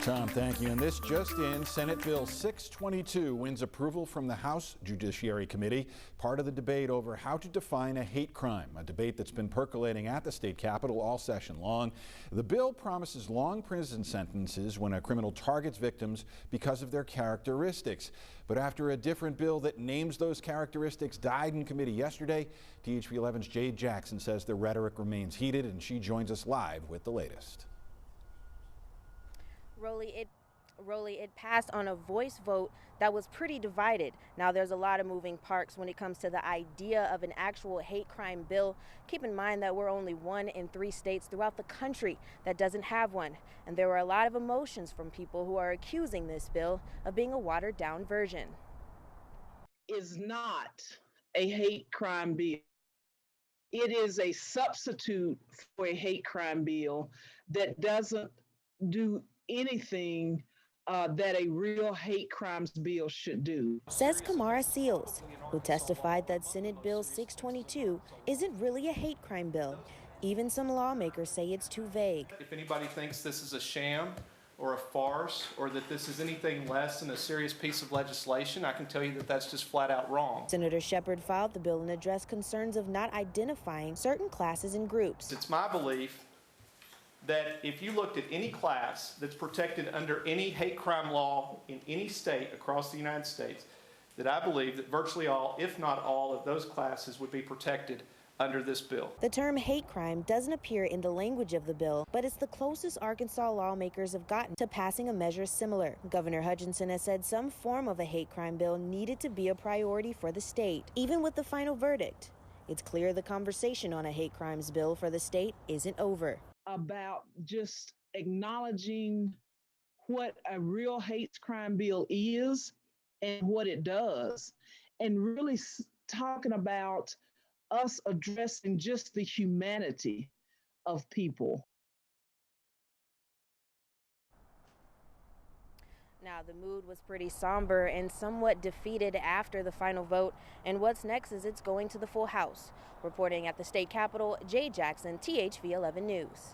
Tom, thank you. And this just in, Senate Bill 622 wins approval from the House Judiciary Committee, part of the debate over how to define a hate crime, a debate that's been percolating at the state capitol all session long. The bill promises long prison sentences when a criminal targets victims because of their characteristics. But after a different bill that names those characteristics died in committee yesterday, THV 11's Jade Jackson says the rhetoric remains heated, and she joins us live with the latest. Rolly, it passed on a voice vote that was pretty divided. Now, there's a lot of moving parts when it comes to the idea of an actual hate crime bill. Keep in mind that we're only 1 in 3 states throughout the country that doesn't have one. And there were a lot of emotions from people who are accusing this bill of being a watered down version. Is not a hate crime bill. It is a substitute for a hate crime bill that doesn't do anything that a real hate crimes bill should do. Says Kamara Seals, who testified that Senate Bill 622 isn't really a hate crime bill. Even some lawmakers say it's too vague. If anybody thinks this is a sham or a farce or that this is anything less than a serious piece of legislation, I can tell you that that's just flat out wrong. Senator Shepard filed the bill and addressed concerns of not identifying certain classes and groups. It's my belief that if you looked at any class that's protected under any hate crime law in any state across the United States, that I believe that virtually all, if not all, of those classes would be protected under this bill. The term hate crime doesn't appear in the language of the bill, but it's the closest Arkansas lawmakers have gotten to passing a measure similar. Governor Hutchinson has said some form of a hate crime bill needed to be a priority for the state. Even with the final verdict, it's clear the conversation on a hate crimes bill for the state isn't over. About just acknowledging what a real hate crime bill is and what it does, and really talking about us addressing just the humanity of people. Now, the mood was pretty somber and somewhat defeated after the final vote, and what's next is it's going to the full House. Reporting at the state capitol, Jade Jackson, THV 11 News.